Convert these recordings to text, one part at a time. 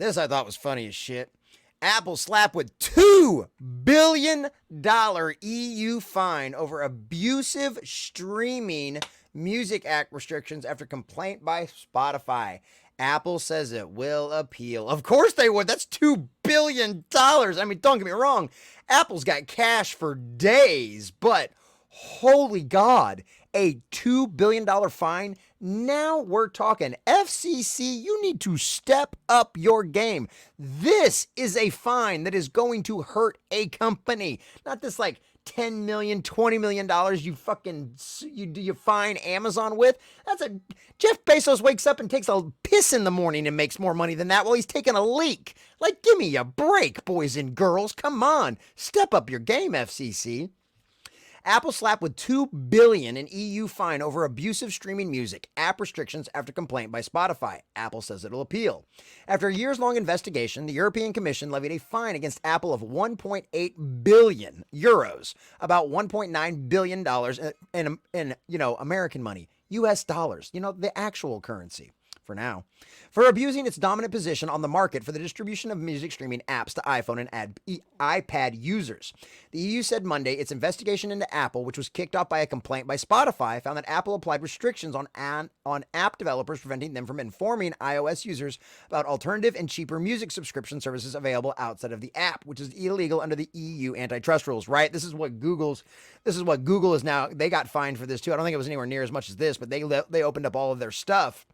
This I thought was funny as shit. Apple slapped with $2 billion EU fine over abusive streaming music act restrictions after complaint by Spotify. Apple says it will appeal. Of course they would. That's $2 billion. I mean, don't get me wrong. Apple's got cash for days, but holy God, a $2 billion fine. Now we're talking FCC. You need to step up your game. This is a fine that is going to hurt a company, not this like $10 million, $20 million you fine Amazon with. That's a Jeff Bezos wakes up and takes a piss in the morning and makes more money than that while he's taking a leak. Like, give me a break, boys and girls. Come on, step up your game, FCC. Apple slapped with $2 billion in EU fine over abusive streaming music app restrictions after complaint by Spotify. Apple says it'll appeal. After a years-long investigation, the European Commission levied a fine against Apple of 1.8 billion euros, about $1.9 billion in American money, US dollars, the actual currency. For now, for abusing its dominant position on the market for the distribution of music streaming apps to iPhone and iPad users. The EU said Monday its investigation into Apple, which was kicked off by a complaint by Spotify, found that Apple applied restrictions on app developers, preventing them from informing iOS users about alternative and cheaper music subscription services available outside of the app, which is illegal under the EU antitrust rules, right? This is what Google is now. They got fined for this too. I don't think it was anywhere near as much as this, but they opened up all of their stuff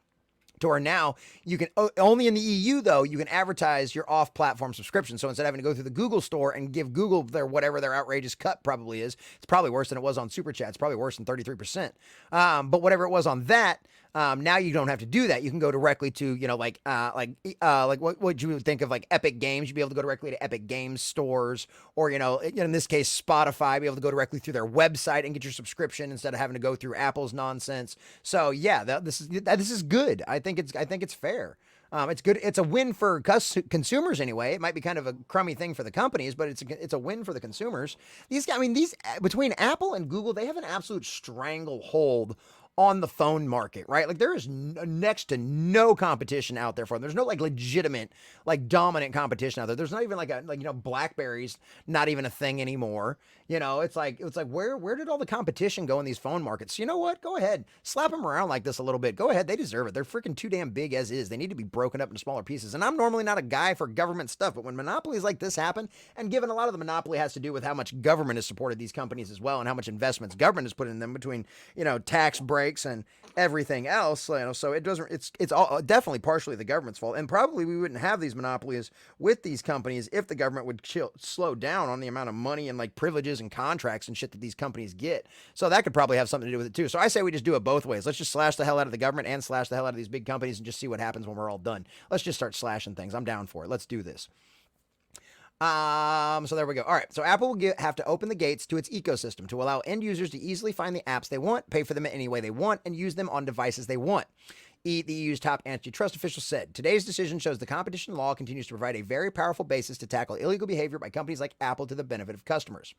to where now you can only in the EU though you can advertise your off-platform subscription. So instead of having to go through the Google store and give Google their whatever their outrageous cut probably is, it's probably worse than it was on Super Chat. It's probably worse than 33%. But whatever it was on that, now you don't have to do that. You can go directly to like what you would think of like Epic Games. You'd be able to go directly to Epic Games stores, or in this case Spotify. Be able to go directly through their website and get your subscription instead of having to go through Apple's nonsense. So yeah, this is good. I think it's fair. It's good. It's a win for consumers anyway. It might be kind of a crummy thing for the companies, but it's a win for the consumers. These between Apple and Google, they have an absolute stranglehold on the phone market, right? Like there is next to no competition out there for them. There's no like legitimate, like dominant competition out there. There's not even BlackBerry's not even a thing anymore. It's like where did all the competition go in these phone markets? You know what? Go ahead, slap them around like this a little bit. Go ahead, they deserve it. They're freaking too damn big as is. They need to be broken up into smaller pieces. And I'm normally not a guy for government stuff, but when monopolies like this happen, and given a lot of the monopoly has to do with how much government has supported these companies as well, and how much investments government has put in them between tax breaks and everything else, so it's all definitely partially the government's fault, and probably we wouldn't have these monopolies with these companies if the government would slow down on the amount of money and like privileges and contracts and shit that these companies get. So that could probably have something to do with it too. So I say we just do it both ways. Let's just slash the hell out of the government and slash the hell out of these big companies and just see what happens when we're all done. Let's just start slashing things. I'm down for it. Let's do this. So there we go. All right. So Apple will have to open the gates to its ecosystem to allow end users to easily find the apps they want, pay for them any way they want, and use them on devices they want. The EU's top antitrust official said, today's decision shows the competition law continues to provide a very powerful basis to tackle illegal behavior by companies like Apple to the benefit of customers.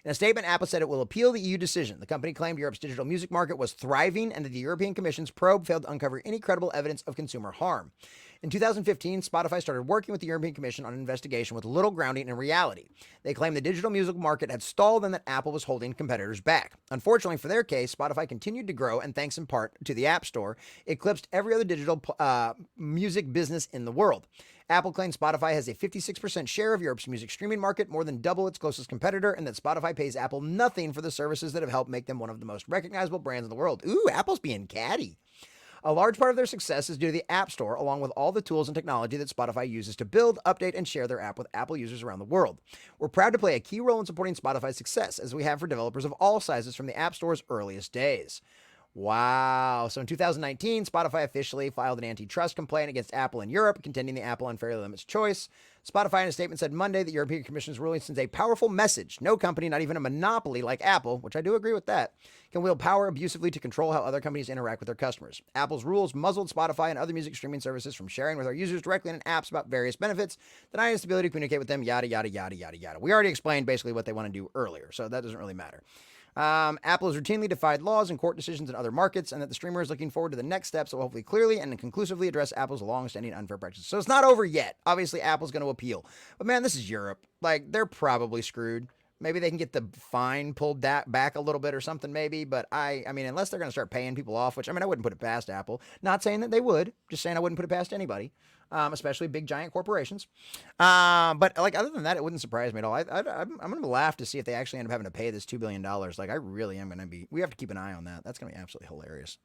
In a statement, Apple said it will appeal the EU decision. The company claimed Europe's digital music market was thriving and that the European Commission's probe failed to uncover any credible evidence of consumer harm. In 2015, Spotify started working with the European Commission on an investigation with little grounding in reality. They claimed the digital music market had stalled and that Apple was holding competitors back. Unfortunately for their case, Spotify continued to grow, and thanks in part to the App Store, eclipsed every other digital music business in the world. Apple claims Spotify has a 56% share of Europe's music streaming market, more than double its closest competitor, and that Spotify pays Apple nothing for the services that have helped make them one of the most recognizable brands in the world. Ooh, Apple's being catty. A large part of their success is due to the App Store, along with all the tools and technology that Spotify uses to build, update, and share their app with Apple users around the world. We're proud to play a key role in supporting Spotify's success, as we have for developers of all sizes from the App Store's earliest days. Wow. So in 2019, Spotify officially filed an antitrust complaint against Apple in Europe, contending the Apple unfairly limits choice. Spotify in a statement said Monday that the European Commission's ruling sends a powerful message. No company, not even a monopoly like Apple, which I do agree with that, can wield power abusively to control how other companies interact with their customers. Apple's rules muzzled Spotify and other music streaming services from sharing with our users directly in apps about various benefits, denying us the ability to communicate with them, yada, yada, yada, yada, yada. We already explained basically what they want to do earlier, so that doesn't really matter. Apple has routinely defied laws and court decisions in other markets, and that the streamer is looking forward to the next steps that will hopefully clearly and conclusively address Apple's long-standing unfair practices. So it's not over yet. Obviously, Apple's going to appeal. But man, this is Europe. Like, they're probably screwed. Maybe they can get the fine pulled back a little bit or something, maybe. But I mean, unless they're going to start paying people off, which, I mean, I wouldn't put it past Apple. Not saying that they would, just saying I wouldn't put it past anybody, especially big, giant corporations. But, like, other than that, it wouldn't surprise me at all. I'm going to laugh to see if they actually end up having to pay this $2 billion. Like, I really am going to be, we have to keep an eye on that. That's going to be absolutely hilarious.